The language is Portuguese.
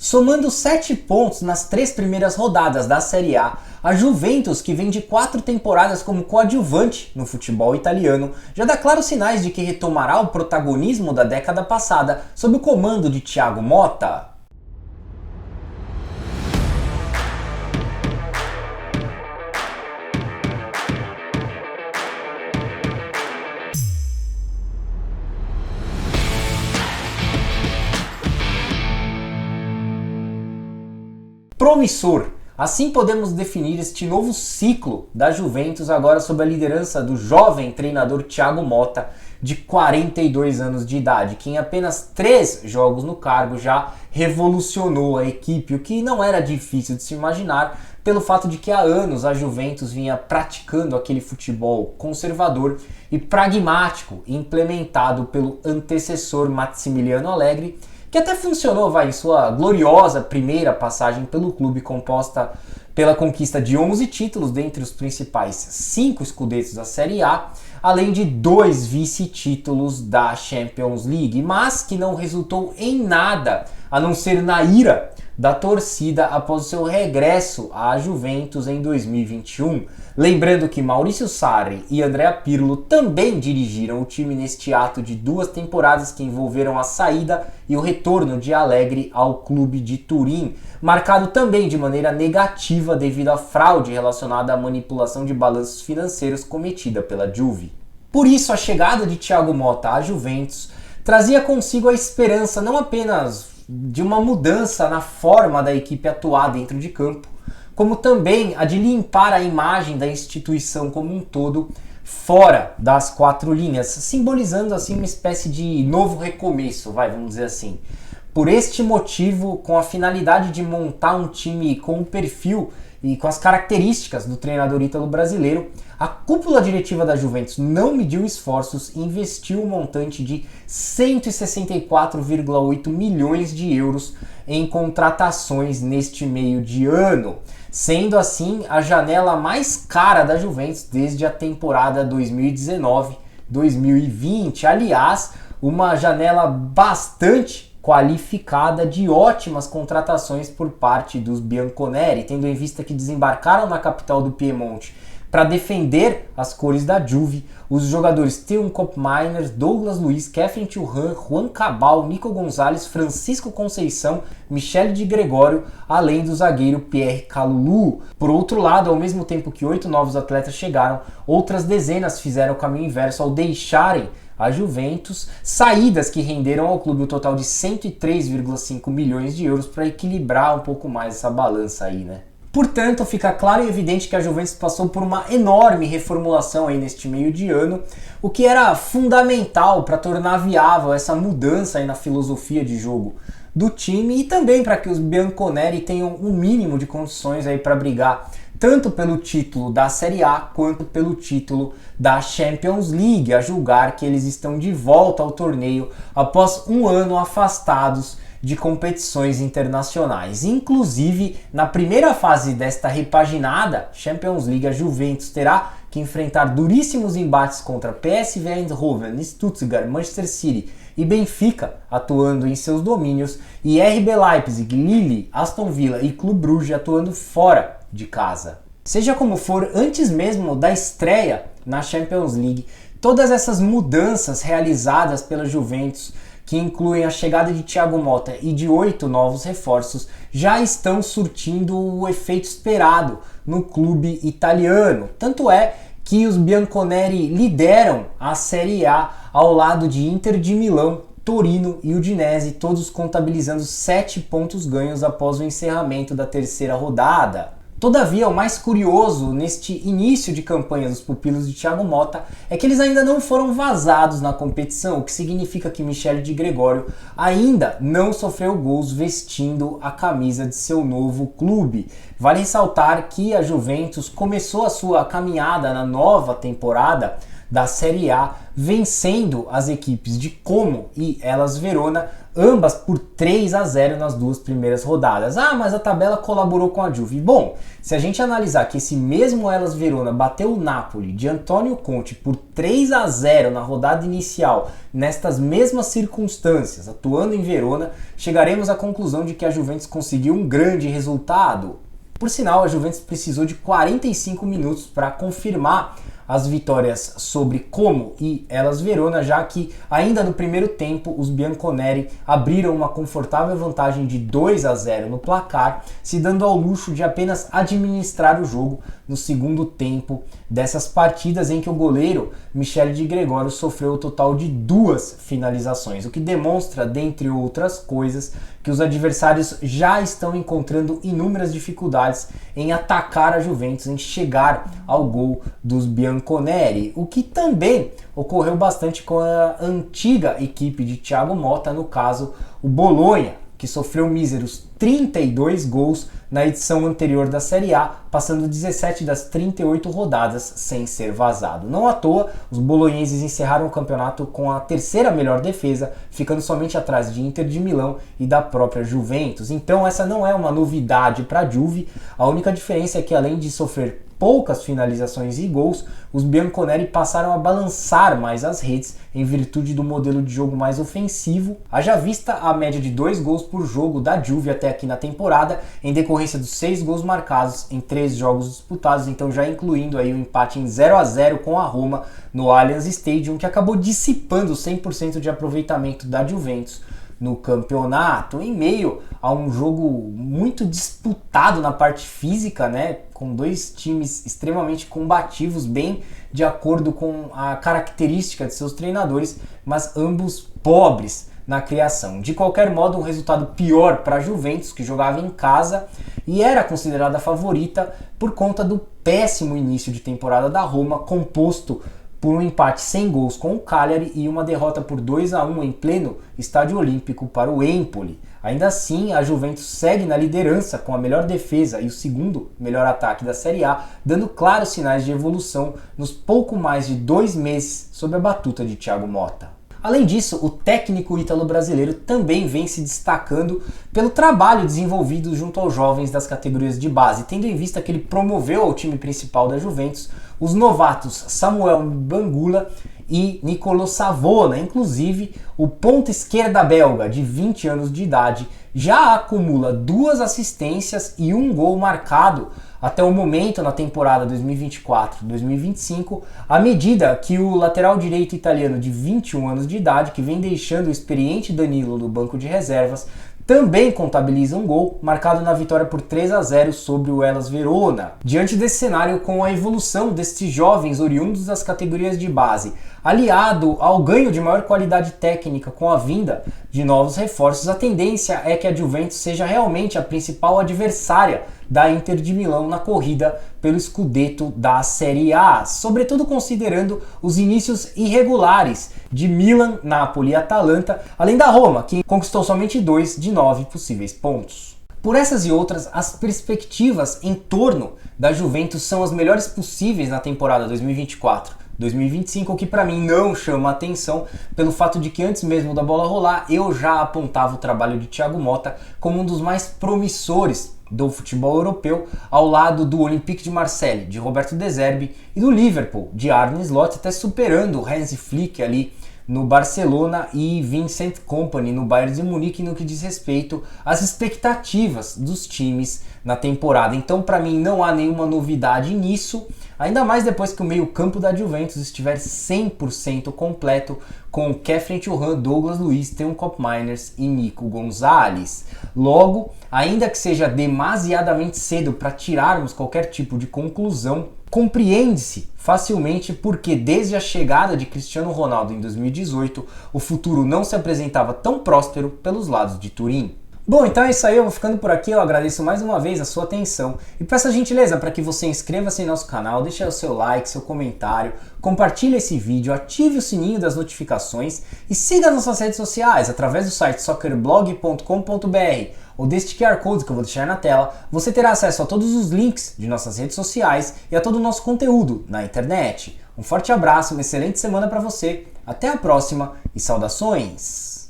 Somando 7 pontos nas 3 primeiras rodadas da Série A, a Juventus, que vem de 4 temporadas como coadjuvante no futebol italiano, já dá claros sinais de que retomará o protagonismo da década passada sob o comando de Thiago Motta. Promissor. Assim podemos definir este novo ciclo da Juventus agora sob a liderança do jovem treinador Thiago Motta, de 42 anos de idade, que em apenas 3 jogos no cargo já revolucionou a equipe, o que não era difícil de se imaginar pelo fato de que há anos a Juventus vinha praticando aquele futebol conservador e pragmático implementado pelo antecessor Massimiliano Allegri, que até funcionou em sua gloriosa primeira passagem pelo clube, composta pela conquista de 11 títulos, dentre os principais 5 scudetos da Série A, além de 2 vice-títulos da Champions League, mas que não resultou em nada, a não ser na ira da torcida após o seu regresso à Juventus em 2021. Lembrando que Maurício Sarri e Andrea Pirlo também dirigiram o time neste ato de 2 temporadas que envolveram a saída e o retorno de Allegri ao clube de Turim, marcado também de maneira negativa devido à fraude relacionada à manipulação de balanços financeiros cometida pela Juve. Por isso, a chegada de Thiago Motta à Juventus trazia consigo a esperança não apenas de uma mudança na forma da equipe atuar dentro de campo, como também a de limpar a imagem da instituição como um todo fora das 4 linhas, simbolizando assim uma espécie de novo recomeço, vamos dizer assim. Por este motivo, com a finalidade de montar um time com o perfil e com as características do treinador ítalo-brasileiro, a cúpula diretiva da Juventus não mediu esforços e investiu um montante de 164,8 milhões de euros em contratações neste meio de ano, sendo assim a janela mais cara da Juventus desde a temporada 2019-2020. Aliás, uma janela bastante qualificada de ótimas contratações por parte dos bianconeri, tendo em vista que desembarcaram na capital do Piemonte para defender as cores da Juve os jogadores Theo Koopmeiners, Douglas Luiz, Kefren Thuram, Juan Cabal, Nico Gonzalez, Francisco Conceição, Michele de Gregório, além do zagueiro Pierre Kalulu. Por outro lado, ao mesmo tempo que 8 novos atletas chegaram, outras dezenas fizeram o caminho inverso ao deixarem a Juventus, saídas que renderam ao clube o total de 103,5 milhões de euros para equilibrar um pouco mais essa balança aí, né? Portanto, fica claro e evidente que a Juventus passou por uma enorme reformulação aí neste meio de ano, o que era fundamental para tornar viável essa mudança aí na filosofia de jogo do time e também para que os bianconeri tenham um mínimo de condições aí para brigar tanto pelo título da Série A quanto pelo título da Champions League, a julgar que eles estão de volta ao torneio após um ano afastados de competições internacionais. Inclusive, na primeira fase desta repaginada Champions League, a Juventus terá que enfrentar duríssimos embates contra PSV Eindhoven, Stuttgart, Manchester City e Benfica, atuando em seus domínios, e RB Leipzig, Lille, Aston Villa e Clube Brugge atuando fora de casa. Seja como for, antes mesmo da estreia na Champions League, todas essas mudanças realizadas pela Juventus, que incluem a chegada de Thiago Motta e de 8 novos reforços, já estão surtindo o efeito esperado no clube italiano. Tanto é que os bianconeri lideram a Série A ao lado de Inter de Milão, Torino e Udinese, todos contabilizando 7 pontos ganhos após o encerramento da 3ª rodada. Todavia, o mais curioso neste início de campanha dos pupilos de Thiago Motta é que eles ainda não foram vazados na competição, o que significa que Michele de Gregório ainda não sofreu gols vestindo a camisa de seu novo clube. Vale ressaltar que a Juventus começou a sua caminhada na nova temporada da Série A, vencendo as equipes de Como e Hellas Verona ambas por 3-0 nas duas primeiras rodadas. Ah, mas a tabela colaborou com a Juve. Bom, se a gente analisar que esse mesmo Hellas Verona bateu o Napoli de Antonio Conte por 3-0 na rodada inicial, nestas mesmas circunstâncias, atuando em Verona, chegaremos à conclusão de que a Juventus conseguiu um grande resultado. Por sinal, a Juventus precisou de 45 minutos para confirmar as vitórias sobre Como e Hellas Verona, já que ainda no primeiro tempo os bianconeri abriram uma confortável vantagem de 2-0 no placar, se dando ao luxo de apenas administrar o jogo no segundo tempo dessas partidas em que o goleiro Michele de Gregório sofreu o total de 2 finalizações, o que demonstra, dentre outras coisas, que os adversários já estão encontrando inúmeras dificuldades em atacar a Juventus, em chegar ao gol dos bianconeri, o que também ocorreu bastante com a antiga equipe de Thiago Motta, no caso o Bologna, que sofreu míseros 32 gols na edição anterior da Série A, passando 17 das 38 rodadas sem ser vazado. Não à toa, os bolonhenses encerraram o campeonato com a terceira melhor defesa, ficando somente atrás de Inter de Milão e da própria Juventus. Então essa não é uma novidade para a Juve, a única diferença é que além de sofrer poucas finalizações e gols, os bianconeri passaram a balançar mais as redes em virtude do modelo de jogo mais ofensivo, haja vista a média de 2 gols por jogo da Juve até aqui na temporada, em decorrência dos 6 gols marcados em 3 jogos disputados, então já incluindo aí o empate em 0-0 com a Roma no Allianz Stadium, que acabou dissipando 100% de aproveitamento da Juventus no campeonato, em meio a um jogo muito disputado na parte física, né, com dois times extremamente combativos, bem de acordo com a característica de seus treinadores, mas ambos pobres na criação. De qualquer modo, um resultado pior para a Juventus, que jogava em casa e era considerada a favorita por conta do péssimo início de temporada da Roma, composto por um empate sem gols com o Cagliari e uma derrota por 2-1 em pleno Estádio Olímpico para o Empoli. Ainda assim, a Juventus segue na liderança com a melhor defesa e o segundo melhor ataque da Série A, dando claros sinais de evolução nos pouco mais de 2 meses sob a batuta de Thiago Motta. Além disso, o técnico ítalo-brasileiro também vem se destacando pelo trabalho desenvolvido junto aos jovens das categorias de base, tendo em vista que ele promoveu ao time principal da Juventus os novatos Samuel Bangula e Nicolo Savona. Inclusive, o ponta esquerda belga, de 20 anos de idade, já acumula 2 assistências e 1 gol marcado até o momento na temporada 2024-2025, à medida que o lateral direito italiano de 21 anos de idade, que vem deixando o experiente Danilo no banco de reservas, também contabiliza um gol marcado na vitória por 3-0 sobre o Hellas Verona. Diante desse cenário, com a evolução destes jovens oriundos das categorias de base, aliado ao ganho de maior qualidade técnica com a vinda de novos reforços, a tendência é que a Juventus seja realmente a principal adversária da Inter de Milão na corrida pelo Scudetto da Série A, sobretudo considerando os inícios irregulares de Milan, Napoli e Atalanta, além da Roma, que conquistou somente 2 de 9 possíveis pontos. Por essas e outras, as perspectivas em torno da Juventus são as melhores possíveis na temporada 2024-2025, o que para mim não chama atenção pelo fato de que antes mesmo da bola rolar, eu já apontava o trabalho de Thiago Motta como um dos mais promissores do futebol europeu, ao lado do Olympique de Marseille, de Roberto De Zerbi, e do Liverpool, de Arne Slot, até superando o Hansi Flick ali no Barcelona e Vincent Kompany no Bayern de Munique no que diz respeito às expectativas dos times na temporada. Então, para mim, não há nenhuma novidade nisso, ainda mais depois que o meio-campo da Juventus estiver 100% completo com Khéphren Thuram, Douglas Luiz, Theo Koopmeiners e Nico Gonzalez. Logo, ainda que seja demasiadamente cedo para tirarmos qualquer tipo de conclusão, compreende-se facilmente porque desde a chegada de Cristiano Ronaldo em 2018, o futuro não se apresentava tão próspero pelos lados de Turim. Bom, então é isso aí, eu vou ficando por aqui, eu agradeço mais uma vez a sua atenção e peço a gentileza para que você inscreva-se em nosso canal, deixe o seu like, seu comentário, compartilhe esse vídeo, ative o sininho das notificações e siga nossas redes sociais através do site soccerblog.com.br ou deste QR Code que eu vou deixar na tela. Você terá acesso a todos os links de nossas redes sociais e a todo o nosso conteúdo na internet. Um forte abraço, uma excelente semana para você, até a próxima e saudações!